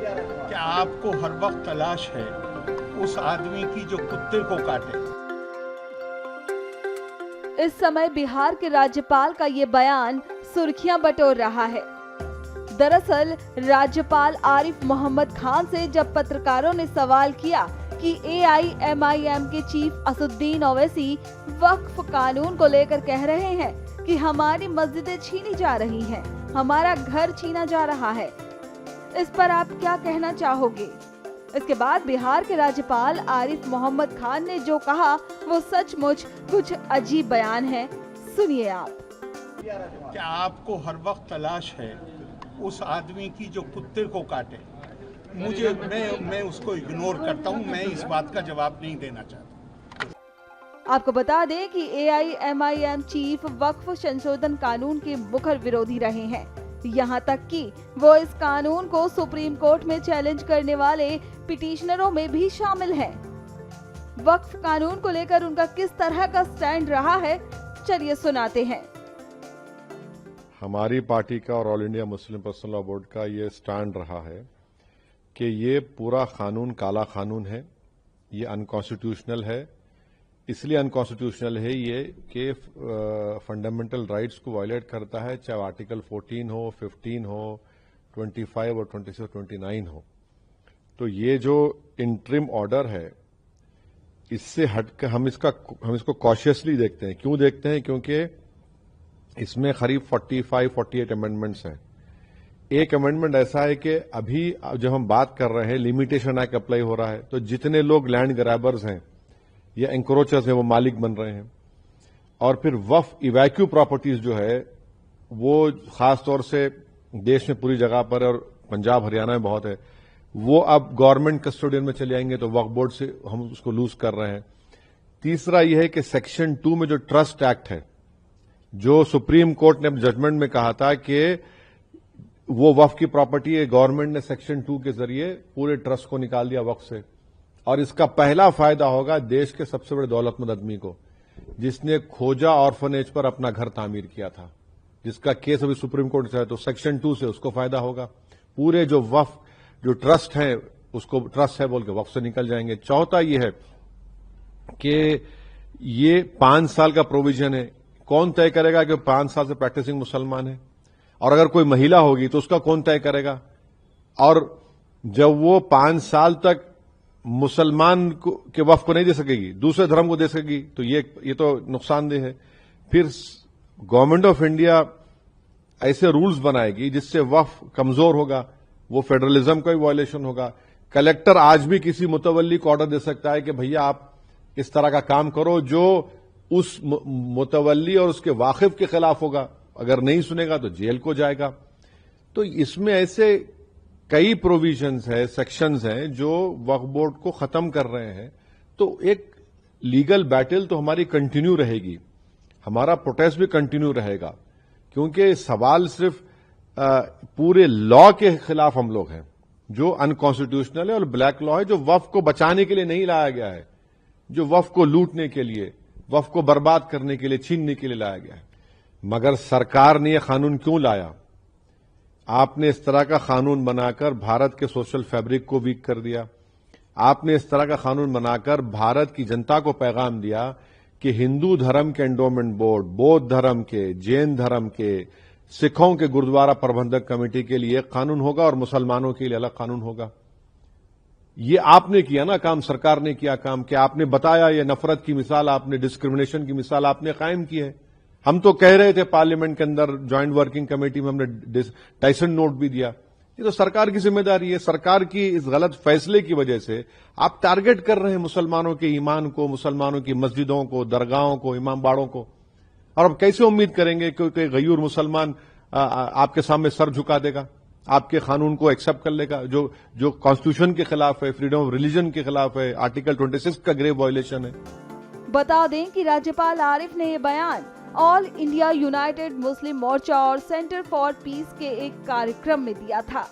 क्या आपको हर वक्त तलाश है उस आदमी की जो कुत्ते को काटे? इस समय बिहार के राज्यपाल का ये बयान सुर्खियां बटोर रहा है। दरअसल राज्यपाल आरिफ मोहम्मद खान से जब पत्रकारों ने सवाल किया कि AIMIM के चीफ असदुद्दीन ओवैसी वक्फ कानून को लेकर कह रहे हैं कि हमारी मस्जिदें छीनी जा रही हैं, हमारा घर छीना जा रहा है, इस पर आप क्या कहना चाहोगे? इसके बाद बिहार के राज्यपाल आरिफ मोहम्मद खान ने जो कहा वो सचमुच कुछ अजीब बयान है। सुनिए आप। क्या आपको हर वक्त तलाश है उस आदमी की जो कुत्ते को काटे? मैं उसको इग्नोर करता हूं, मैं इस बात का जवाब नहीं देना चाहता। आपको बता दें कि AIMIM चीफ वक्फ संशोधन कानून के मुखर विरोधी रहे हैं, यहाँ तक कि वो इस कानून को सुप्रीम कोर्ट में चैलेंज करने वाले पिटिशनरों में भी शामिल हैं। वक्फ कानून को लेकर उनका किस तरह का स्टैंड रहा है, चलिए सुनाते हैं। हमारी पार्टी का और all India Muslim personal law board का ये स्टैंड रहा है कि ये पूरा कानून काला कानून है, ये अनकॉन्स्टिट्यूशनल है। इसलिए अनकॉन्स्टिट्यूशनल है ये कि फंडामेंटल राइट्स को वायलेट करता है, चाहे आर्टिकल 14 हो, 15 हो, 25 और 26 और 29 हो। तो ये जो इंटरिम ऑर्डर है, इससे हटकर हम इसको कॉशियसली देखते हैं। क्यों देखते हैं? क्योंकि इसमें करीब 45-48 अमेंडमेंट्स हैं। एक अमेंडमेंट ऐसा है कि अभी जब हम बात कर रहे हैं, लिमिटेशन एक्ट अप्लाई हो रहा है, तो जितने लोग लैंड ग्रैबर्स हैं या इंक्रोचर्स हैं वो मालिक बन रहे हैं। और फिर वक्फ इवैक्यू प्रॉपर्टीज जो है वो खासतौर से देश में पूरी जगह पर और पंजाब हरियाणा में बहुत है, वो अब गवर्नमेंट कस्टोडियन में चले आएंगे, तो वक्फ बोर्ड से हम उसको लूज कर रहे हैं। तीसरा यह है कि सेक्शन 2 में जो ट्रस्ट एक्ट है, जो सुप्रीम कोर्ट ने जजमेंट में कहा था कि वो वक्फ की प्रॉपर्टी है, गवर्नमेंट ने सेक्शन 2 के जरिए पूरे ट्रस्ट को निकाल दिया वक्फ से। और इसका पहला फायदा होगा देश के सबसे बड़े दौलतमंद आदमी को, जिसने खोजा ऑर्फनेज पर अपना घर तामीर किया था, जिसका केस अभी सुप्रीम कोर्ट से है, तो सेक्शन 2 से उसको फायदा होगा। पूरे जो वक्फ जो ट्रस्ट है, उसको ट्रस्ट है बोल के वक्फ से निकल जाएंगे। चौथा यह है कि ये 5 साल का प्रोविजन है। कौन तय करेगा कि 5 साल से प्रैक्टिसिंग मुसलमान है? और अगर कोई महिला होगी तो उसका कौन तय करेगा? और जब वो 5 साल तक मुसलमान के वक्फ को नहीं दे सकेगी, दूसरे धर्म को दे सकेगी, तो ये तो नुकसानदेह है। फिर गवर्नमेंट ऑफ इंडिया ऐसे रूल्स बनाएगी जिससे वक्फ कमजोर होगा, वो फेडरलिज्म का भी वायलेशन होगा। कलेक्टर आज भी किसी मुतवल्ली को ऑर्डर दे सकता है कि भैया आप इस तरह का काम करो जो उस मुतवल्ली और उसके वाकिफ के खिलाफ होगा। अगर नहीं सुनेगा तो जेल को जाएगा। तो इसमें ऐसे कई प्रोविजंस है, सेक्शंस हैं जो वक्फ बोर्ड को खत्म कर रहे हैं। तो एक लीगल बैटल तो हमारी कंटिन्यू रहेगी, हमारा प्रोटेस्ट भी कंटिन्यू रहेगा, क्योंकि सवाल सिर्फ पूरे लॉ के खिलाफ हम लोग हैं जो अनकॉन्स्टिट्यूशनल है, और ब्लैक लॉ है जो वक्फ को बचाने के लिए नहीं लाया गया है, जो वक्फ को लूटने के लिए, वक्फ को बर्बाद करने के लिए, छीनने के लिए लाया गया है। मगर सरकार ने यह कानून क्यों लाया? आपने इस तरह का कानून बनाकर भारत के सोशल फैब्रिक को वीक कर दिया। आपने इस तरह का कानून बनाकर भारत की जनता को पैगाम दिया कि हिंदू धर्म के एंडोमेंट बोर्ड, बौद्ध धर्म के, जैन धर्म के, सिखों के गुरुद्वारा प्रबंधक कमेटी के लिए एक कानून होगा और मुसलमानों के लिए अलग कानून होगा। ये आपने किया ना काम, सरकार ने किया काम कि आपने बताया, ये नफरत की मिसाल आपने, डिस्क्रिमिनेशन की मिसाल आपने कायम की है। हम तो कह रहे थे पार्लियामेंट के अंदर, ज्वाइंट वर्किंग कमेटी में हमने टाइसन नोट भी दिया। ये तो सरकार की जिम्मेदारी है। सरकार की इस गलत फैसले की वजह से आप टारगेट कर रहे हैं मुसलमानों के ईमान को, मुसलमानों की मस्जिदों को, दरगाहों को, इमाम बाड़ों को। और अब कैसे उम्मीद करेंगे कि कोई गयूर मुसलमान आपके सामने सर झुका देगा, आपके कानून को एक्सेप्ट कर लेगा, जो कॉन्स्टिट्यूशन के खिलाफ है, फ्रीडम ऑफ रिलीजन के खिलाफ है, आर्टिकल 26 का ग्रेव वायलेशन है। बता दें कि राज्यपाल आरिफ ने ये बयान ऑल इंडिया यूनाइटेड मुस्लिम मोर्चा और सेंटर फॉर पीस के एक कार्यक्रम में दिया था।